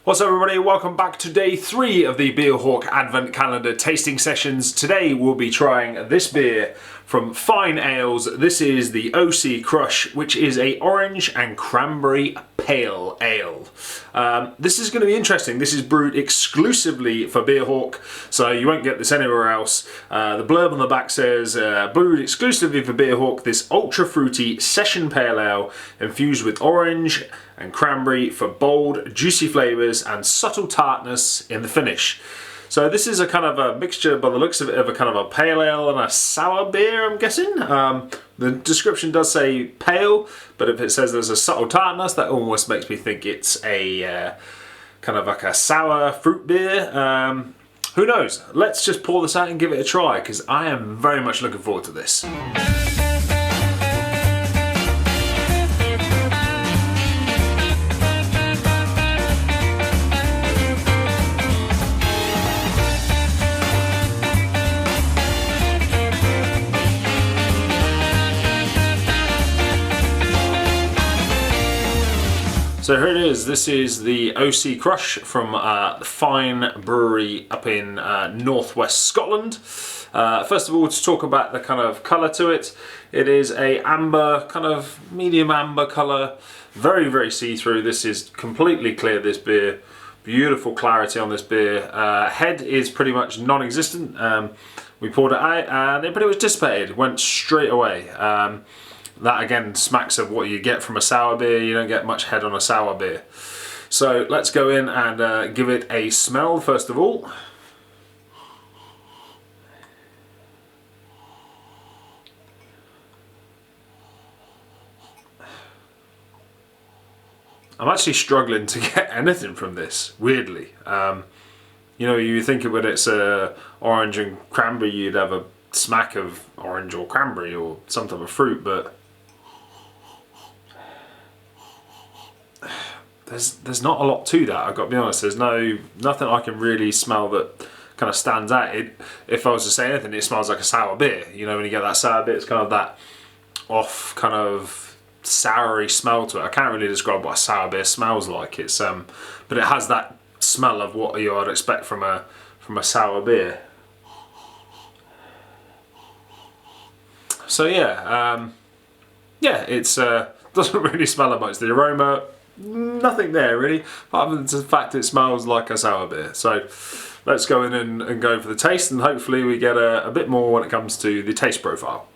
What's up everybody, welcome back to day 3 of the Beerhawk Advent Calendar tasting sessions. Today we'll be trying this beer from Fyne Ales. This is the OC Crush, which is a orange and cranberry pale ale. This is going to be interesting. This is brewed exclusively for Beerhawk, so you won't get this anywhere else. The blurb on the back says, brewed exclusively for Beerhawk, this ultra fruity session pale ale infused with orange and cranberry for bold, juicy flavours and subtle tartness in the finish. So this is a kind of a mixture, by the looks of it, of a kind of a pale ale and a sour beer, I'm guessing. The description does say pale, but if it says there's a subtle tartness, that almost makes me think it's a kind of like a sour fruit beer. Who knows? Let's just pour this out and give it a try, because I am very much looking forward to this. So here it is. This is the OC Crush from the Fyne Brewery up in northwest Scotland. First of all, to talk about the kind of colour to it. It is a amber, kind of medium amber colour, very, very see-through. This is completely clear, this beer. Beautiful clarity on this beer. Head is pretty much non-existent. We poured it out and it pretty much dissipated, went straight away. That again smacks of what you get from a sour beer. You don't get much head on a sour beer. So let's go in and give it a smell first of all. I'm actually struggling to get anything from this, weirdly. You know, you think when it's orange and cranberry, you'd have a smack of orange or cranberry or some type of fruit, but there's not a lot to that, I've got to be honest. There's nothing I can really smell that kind of stands out. If I was to say anything, it smells like a sour beer. You know, when you get that sour beer, it's kind of that off kind of soury smell to it. I can't really describe what a sour beer smells like. It's but it has that smell of what you would expect from a sour beer. So yeah, it's doesn't really smell that much. The aroma, nothing there really, other than the fact it smells like a sour beer. So let's go in and go for the taste, and hopefully we get a bit more when it comes to the taste profile.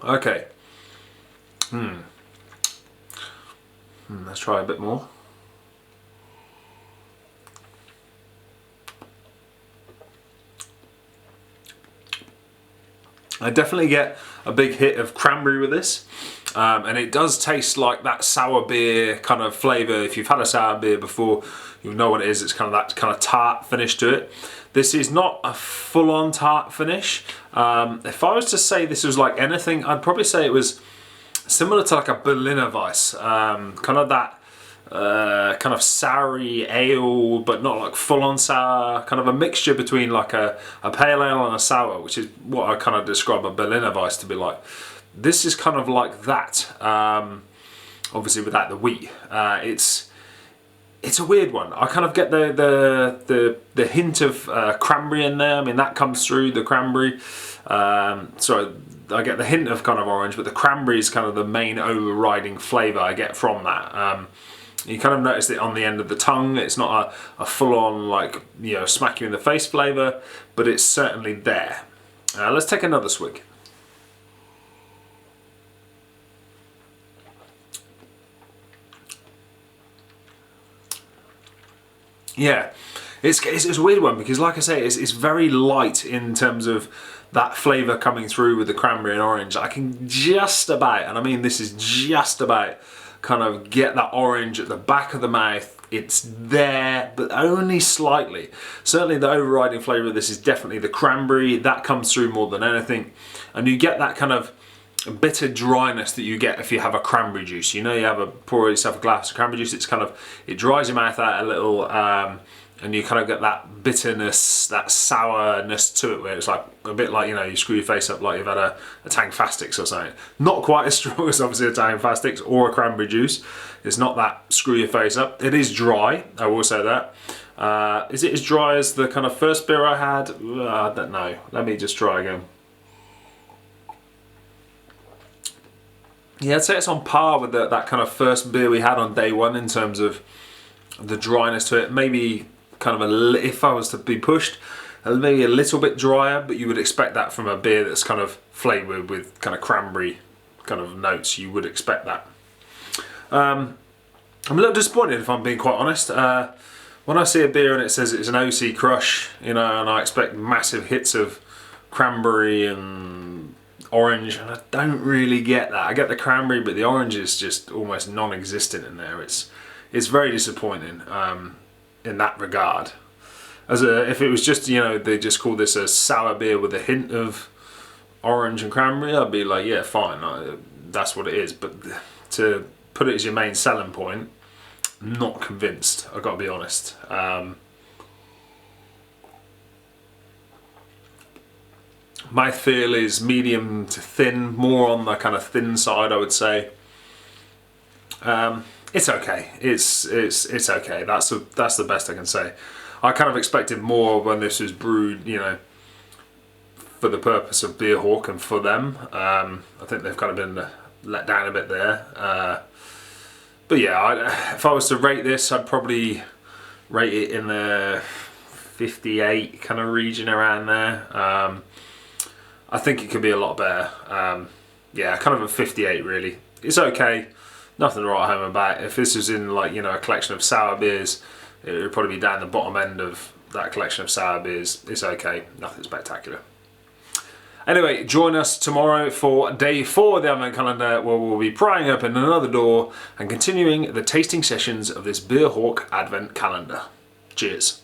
Okay. Let's try a bit more. I definitely get a big hit of cranberry with this, and it does taste like that sour beer kind of flavour. If you've had a sour beer before, you'll know what it is. It's kind of that kind of tart finish to it. This is not a full-on tart finish. If I was to say this was like anything, I'd probably say it was similar to like a Berliner Weiss, kind of that kind of soury ale, but not like full-on sour, kind of a mixture between like a pale ale and a sour, which is what I kind of describe a Berliner Weiss to be like. This is kind of like that, obviously without the wheat. It's a weird one. I kind of get the hint of cranberry in there. I mean, that comes through the cranberry. So I get the hint of kind of orange, but the cranberry is kind of the main overriding flavour I get from that. You kind of notice it on the end of the tongue. It's not a full-on, like, you know, smack you in the face flavour, but it's certainly there. Let's take another swig. Yeah, it's a weird one because, like I say, it's very light in terms of that flavour coming through with the cranberry and orange. I can just about, and I mean this is just about, kind of get that orange at the back of the mouth. It's there, but only slightly. Certainly the overriding flavour of this is definitely the cranberry. That comes through more than anything. And you get that kind of bitter dryness that you get if you have a cranberry juice. You know, you pour yourself a glass of cranberry juice, it's kind of, it dries your mouth out a little, and you kind of get that bitterness, that sourness to it, where it's like a bit like, you know, you screw your face up like you've had a Tang Fastix or something. Not quite as strong as obviously a Tang Fastix or a cranberry juice. It's not that screw your face up. It is dry, I will say that. Is it as dry as the kind of first beer I had? I don't know. Let me just try again. Yeah, I'd say it's on par with that kind of first beer we had on day one in terms of the dryness to it. Maybe kind of if I was to be pushed, maybe a little bit drier, but you would expect that from a beer that's kind of flavoured with kind of cranberry kind of notes. You would expect that. I'm a little disappointed, if I'm being quite honest. When I see a beer and it says it's an OC Crush, you know, and I expect massive hits of cranberry and orange, and I don't really get that. I get the cranberry, but the orange is just almost non-existent in there. It's very disappointing in that regard. If it was just, you know, they just call this a sour beer with a hint of orange and cranberry, I'd be like, yeah, fine, that's what it is. But to put it as your main selling point, not convinced, I've got to be honest. Mouthfeel is medium to thin, more on the kind of thin side, I would say. It's okay. It's okay. That's the best I can say. I kind of expected more when this was brewed, you know, for the purpose of Beer Hawk and for them. I think they've kind of been let down a bit there. But yeah, if I was to rate this, I'd probably rate it in the 58 kind of region around there. I think it could be a lot better. Yeah, kind of a 58 really. It's okay. Nothing to write home about. If this was in, like, you know, a collection of sour beers, it would probably be down the bottom end of that collection of sour beers. It's okay. Nothing spectacular. Anyway, join us tomorrow for day 4 of the Advent Calendar, where we'll be prying open another door and continuing the tasting sessions of this Beer Hawk Advent Calendar. Cheers.